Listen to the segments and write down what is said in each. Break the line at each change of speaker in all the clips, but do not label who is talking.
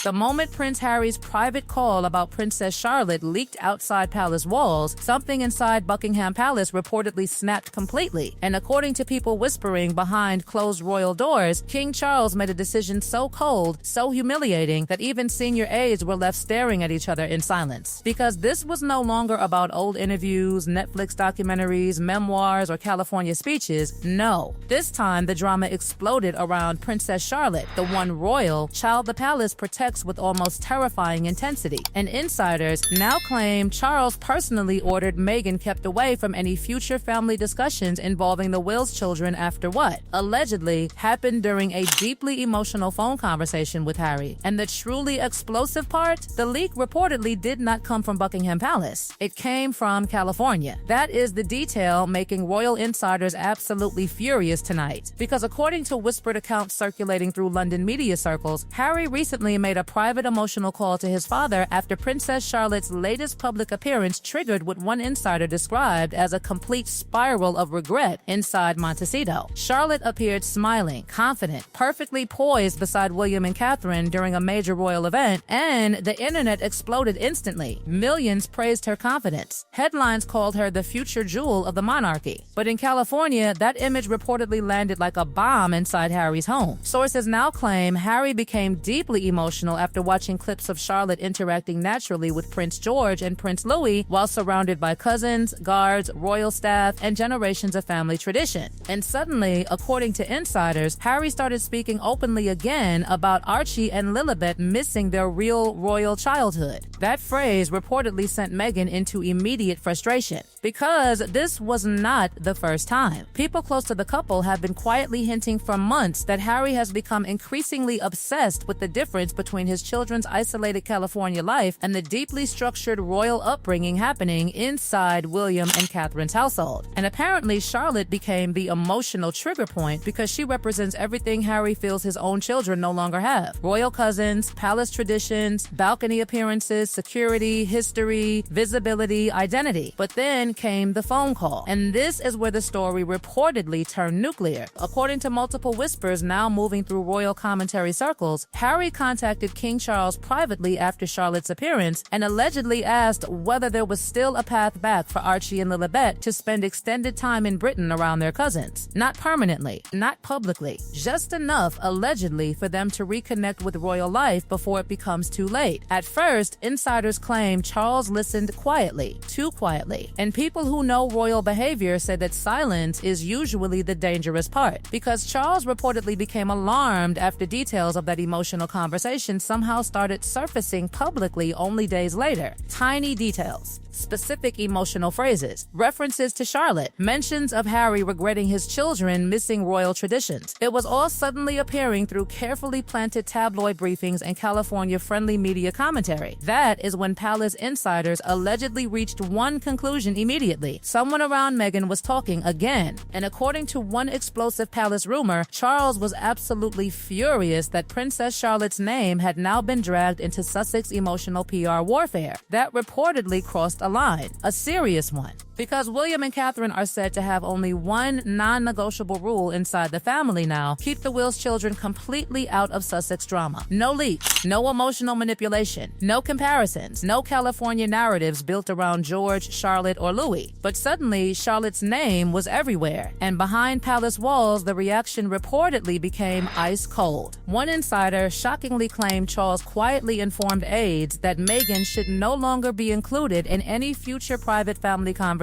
The moment Prince Harry's private call about Princess Charlotte leaked outside palace walls, something inside Buckingham Palace reportedly snapped completely. And according to people whispering behind closed royal doors, King Charles made a decision so cold, so humiliating, that even senior aides were left staring at each other in silence. Because this was no longer about old interviews, Netflix documentaries, memoirs, or California speeches. No. This time, the drama exploded around Princess Charlotte, the one royal child the palace protects with almost terrifying intensity. And insiders now claim Charles personally ordered Meghan kept away from any future family discussions involving the Wills children after what allegedly happened during a deeply emotional phone conversation with Harry. And the truly explosive part, the leak reportedly did not come from Buckingham Palace. It came from California. That is the detail making royal insiders absolutely furious tonight. Because according to whispered accounts circulating through London media circles, Harry recently made a private emotional call to his father after Princess Charlotte's latest public appearance triggered what one insider described as a complete spiral of regret inside Montecito. Charlotte appeared smiling, confident, perfectly poised beside William and Catherine during a major royal event, and the internet exploded instantly. Millions praised her confidence. Headlines called her the future jewel of the monarchy. But in California, that image reportedly landed like a bomb inside Harry's home. Sources now claim Harry became deeply emotional after watching clips of Charlotte interacting naturally with Prince George and Prince Louis while surrounded by cousins, guards, royal staff, and generations of family tradition. And suddenly, according to insiders, Harry started speaking openly again about Archie and Lilibet missing their real royal childhood. That phrase reportedly sent Meghan into immediate frustration, because this was not the first time. People close to the couple have been quietly hinting for months that Harry has become increasingly obsessed with the difference between his children's isolated California life and the deeply structured royal upbringing happening inside William and Catherine's household. And apparently Charlotte became the emotional trigger point because she represents everything Harry feels his own children no longer have. Royal cousins, palace traditions, balcony appearances, security, history, visibility, identity. But then came the phone call. And this is where the story reportedly turned nuclear. According to multiple whispers now moving through royal commentary circles, Harry contacted King Charles privately after Charlotte's appearance and allegedly asked whether there was still a path back for Archie and Lilibet to spend extended time in Britain around their cousins. Not permanently, not publicly, just enough, allegedly, for them to reconnect with royal life before it becomes too late. At first, insiders claim Charles listened quietly, too quietly, and people who know royal behavior said that silence is usually the dangerous part, because Charles reportedly became alarmed after details of that emotional conversation somehow started surfacing publicly only days later. Tiny details, specific emotional phrases, references to Charlotte, mentions of Harry regretting his children missing royal traditions. It was all suddenly appearing through carefully planted tabloid briefings and California-friendly media commentary. That is when palace insiders allegedly reached one conclusion immediately. Someone around Meghan was talking again. And according to one explosive palace rumor, Charles was absolutely furious that Princess Charlotte's name had now been dragged into Sussex emotional PR warfare. That reportedly crossed a line, a serious one. Because William and Catherine are said to have only one non-negotiable rule inside the family now: keep the Wills children completely out of Sussex drama. No leaks, no emotional manipulation, no comparisons, no California narratives built around George, Charlotte, or Louis. But suddenly, Charlotte's name was everywhere, and behind palace walls, the reaction reportedly became ice cold. One insider shockingly claimed Charles quietly informed aides that Meghan should no longer be included in any future private family conversations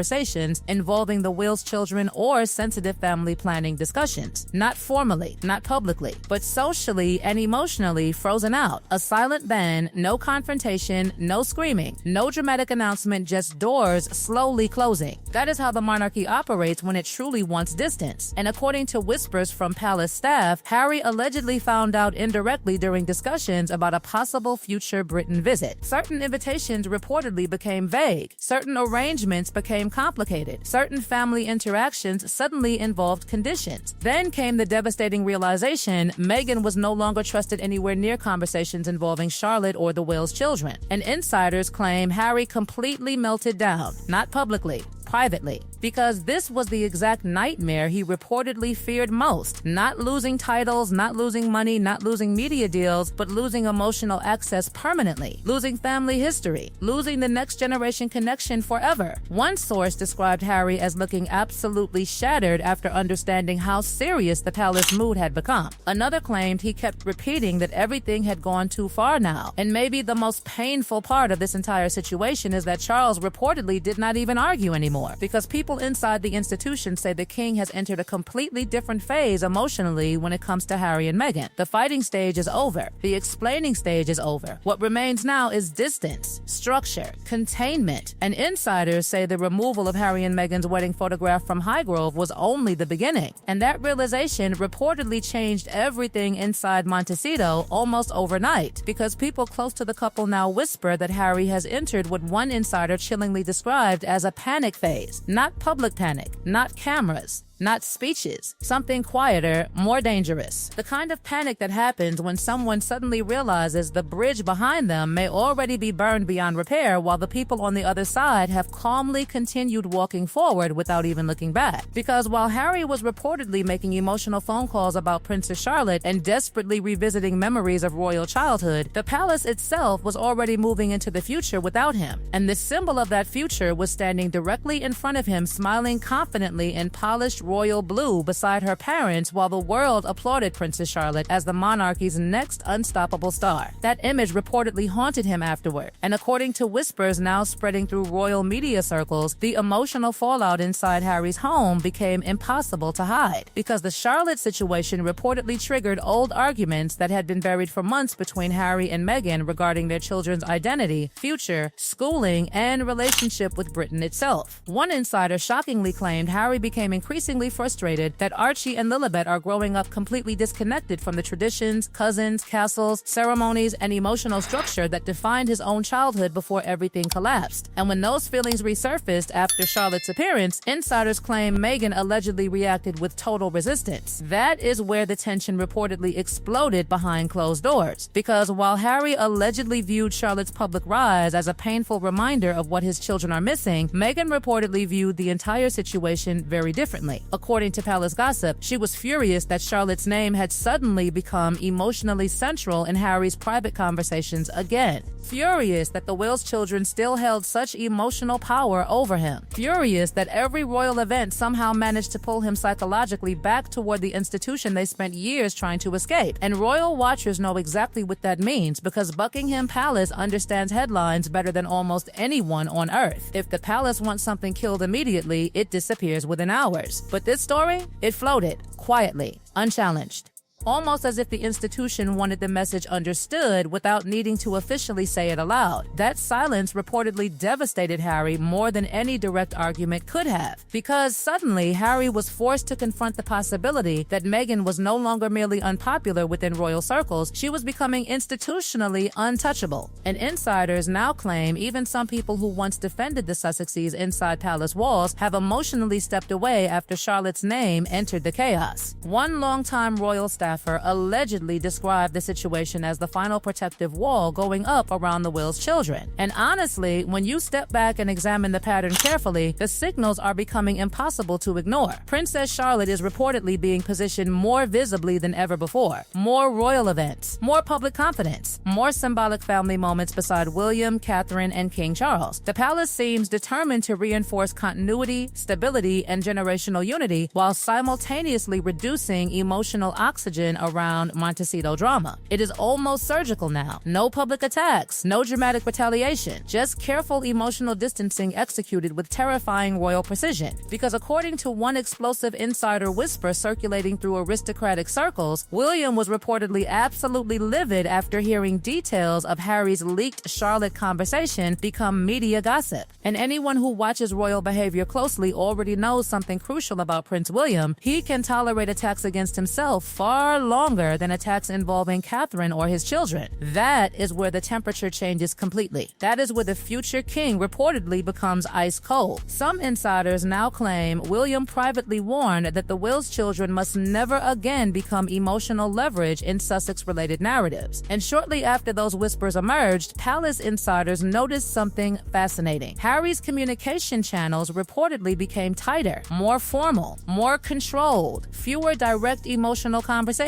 involving the Wills children or sensitive family planning discussions. Not formally, not publicly, but socially and emotionally frozen out. A silent ban, no confrontation, no screaming, no dramatic announcement, just doors slowly closing. That is how the monarchy operates when it truly wants distance. And according to whispers from palace staff, Harry allegedly found out indirectly during discussions about a possible future Britain visit. Certain invitations reportedly became vague. Certain arrangements became complicated. Certain family interactions suddenly involved conditions. Then came the devastating realization Meghan was no longer trusted anywhere near conversations involving Charlotte or the Wills children. And insiders claim Harry completely melted down, not publicly, privately, because this was the exact nightmare he reportedly feared most. Not losing titles, not losing money, not losing media deals, but losing emotional access permanently, losing family history, losing the next generation connection forever. One source described Harry as looking absolutely shattered after understanding how serious the palace mood had become. Another claimed he kept repeating that everything had gone too far now. And maybe the most painful part of this entire situation is that Charles reportedly did not even argue anymore, because people inside the institution say the king has entered a completely different phase emotionally when it comes to Harry and Meghan. The fighting stage is over. The explaining stage is over. What remains now is distance, structure, containment. And insiders say the removal of Harry and Meghan's wedding photograph from Highgrove was only the beginning. And that realization reportedly changed everything inside Montecito almost overnight, because people close to the couple now whisper that Harry has entered what one insider chillingly described as a panic phase. Not public panic, not cameras, not speeches, something quieter, more dangerous. The kind of panic that happens when someone suddenly realizes the bridge behind them may already be burned beyond repair, while the people on the other side have calmly continued walking forward without even looking back. Because while Harry was reportedly making emotional phone calls about Princess Charlotte and desperately revisiting memories of royal childhood, the palace itself was already moving into the future without him. And the symbol of that future was standing directly in front of him, smiling confidently in polished royal blue beside her parents, while the world applauded Princess Charlotte as the monarchy's next unstoppable star. That image reportedly haunted him afterward, and according to whispers now spreading through royal media circles, the emotional fallout inside Harry's home became impossible to hide, because the Charlotte situation reportedly triggered old arguments that had been buried for months between Harry and Meghan regarding their children's identity, future, schooling, and relationship with Britain itself. One insider shockingly claimed Harry became increasingly frustrated that Archie and Lilibet are growing up completely disconnected from the traditions, cousins, castles, ceremonies, and emotional structure that defined his own childhood before everything collapsed. And when those feelings resurfaced after Charlotte's appearance, insiders claim Meghan allegedly reacted with total resistance. That is where the tension reportedly exploded behind closed doors. Because while Harry allegedly viewed Charlotte's public rise as a painful reminder of what his children are missing, Meghan reportedly viewed the entire situation very differently. According to palace gossip, she was furious that Charlotte's name had suddenly become emotionally central in Harry's private conversations again. Furious that the Wales children still held such emotional power over him. Furious that every royal event somehow managed to pull him psychologically back toward the institution they spent years trying to escape. And royal watchers know exactly what that means, because Buckingham Palace understands headlines better than almost anyone on earth. If the palace wants something killed immediately, it disappears within hours. But this story, it floated, quietly, unchallenged. Almost as if the institution wanted the message understood without needing to officially say it aloud. That silence reportedly devastated Harry more than any direct argument could have, because suddenly Harry was forced to confront the possibility that Meghan was no longer merely unpopular within royal circles, she was becoming institutionally untouchable. And insiders now claim even some people who once defended the Sussexes inside palace walls have emotionally stepped away after Charlotte's name entered the chaos. One longtime royal staffer allegedly described the situation as the final protective wall going up around the Wales children. And honestly, when you step back and examine the pattern carefully, the signals are becoming impossible to ignore. Princess Charlotte is reportedly being positioned more visibly than ever before. More royal events, more public confidence, more symbolic family moments beside William, Catherine, and King Charles. The palace seems determined to reinforce continuity, stability, and generational unity while simultaneously reducing emotional oxygen around Montecito drama. It is almost surgical now. No public attacks, no dramatic retaliation, just careful emotional distancing executed with terrifying royal precision. Because according to one explosive insider whisper circulating through aristocratic circles, William was reportedly absolutely livid after hearing details of Harry's leaked Charlotte conversation become media gossip. And anyone who watches royal behavior closely already knows something crucial about Prince William. He can tolerate attacks against himself far far longer than attacks involving Catherine or his children. That is where the temperature changes completely. That is where the future king reportedly becomes ice cold. Some insiders now claim William privately warned that the Wills children must never again become emotional leverage in Sussex-related narratives. And shortly after those whispers emerged, palace insiders noticed something fascinating. Harry's communication channels reportedly became tighter, more formal, more controlled, fewer direct emotional conversations,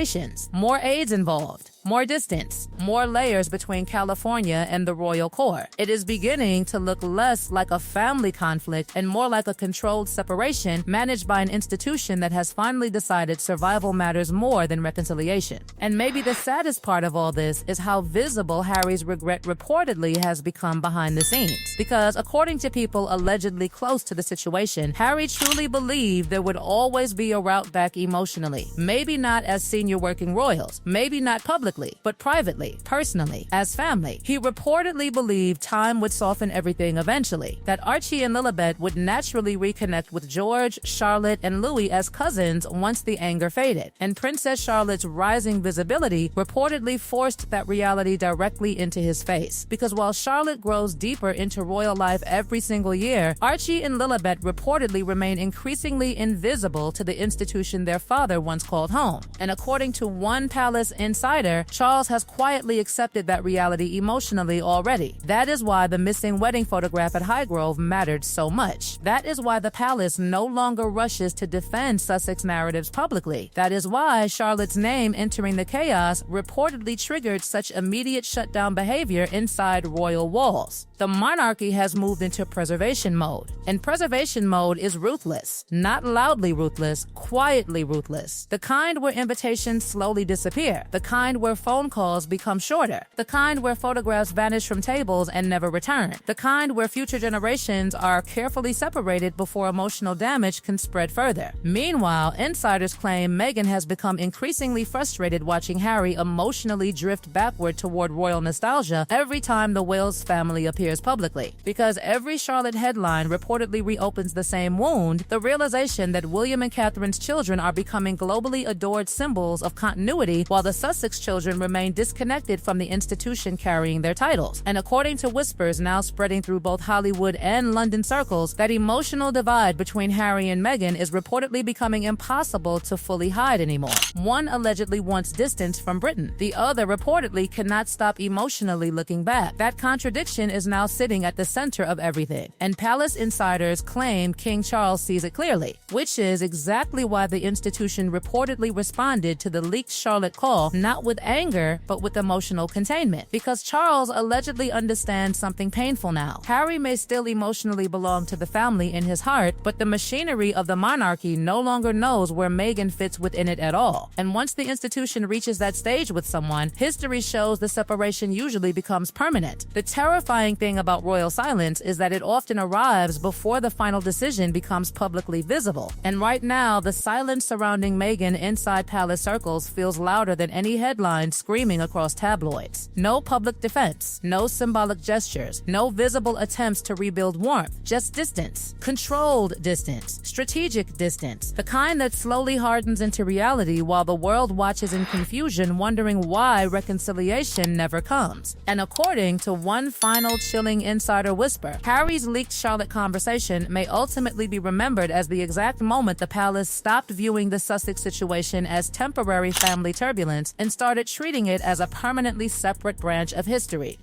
more aides involved, more distance, more layers between California and the royal court. It is beginning to look less like a family conflict and more like a controlled separation managed by an institution that has finally decided survival matters more than reconciliation. And maybe the saddest part of all this is how visible Harry's regret reportedly has become behind the scenes. Because according to people allegedly close to the situation, Harry truly believed there would always be a route back emotionally. Maybe not as senior working royals, maybe not publicly, but privately, personally, as family. He reportedly believed time would soften everything eventually, that Archie and Lilibet would naturally reconnect with George, Charlotte, and Louis as cousins once the anger faded. And Princess Charlotte's rising visibility reportedly forced that reality directly into his face. Because while Charlotte grows deeper into royal life every single year, Archie and Lilibet reportedly remain increasingly invisible to the institution their father once called home. And according to one palace insider, Charles has quietly accepted that reality emotionally already. That is why the missing wedding photograph at Highgrove mattered so much. That is why the palace no longer rushes to defend Sussex narratives publicly. That is why Charlotte's name entering the chaos reportedly triggered such immediate shutdown behavior inside royal walls. The monarchy has moved into preservation mode. And preservation mode is ruthless. Not loudly ruthless, quietly ruthless. The kind where invitations slowly disappear. The kind where phone calls become shorter. The kind where photographs vanish from tables and never return. The kind where future generations are carefully separated before emotional damage can spread further. Meanwhile, insiders claim Meghan has become increasingly frustrated watching Harry emotionally drift backward toward royal nostalgia every time the Wales family appears publicly. Because every Charlotte headline reportedly reopens the same wound, the realization that William and Catherine's children are becoming globally adored symbols of continuity while the Sussex children remain disconnected from the institution carrying their titles. And according to whispers now spreading through both Hollywood and London circles, that emotional divide between Harry and Meghan is reportedly becoming impossible to fully hide anymore. One allegedly wants distance from Britain. The other reportedly cannot stop emotionally looking back. That contradiction is now sitting at the center of everything. And palace insiders claim King Charles sees it clearly, which is exactly why the institution reportedly responded to the leaked Charlotte call, not with anger, but with emotional containment. Because Charles allegedly understands something painful now. Harry may still emotionally belong to the family in his heart, but the machinery of the monarchy no longer knows where Meghan fits within it at all. And once the institution reaches that stage with someone, history shows the separation usually becomes permanent. The terrifying thing about royal silence is that it often arrives before the final decision becomes publicly visible. And right now, the silence surrounding Meghan inside palace circles feels louder than any headline screaming across tabloids. No public defense, no symbolic gestures, no visible attempts to rebuild warmth, just distance. Controlled distance, strategic distance, the kind that slowly hardens into reality while the world watches in confusion, wondering why reconciliation never comes. And according to one final chilling insider whisper, Harry's leaked Charlotte conversation may ultimately be remembered as the exact moment the palace stopped viewing the Sussex situation as temporary family turbulence and started treating it as a permanently separate branch of history.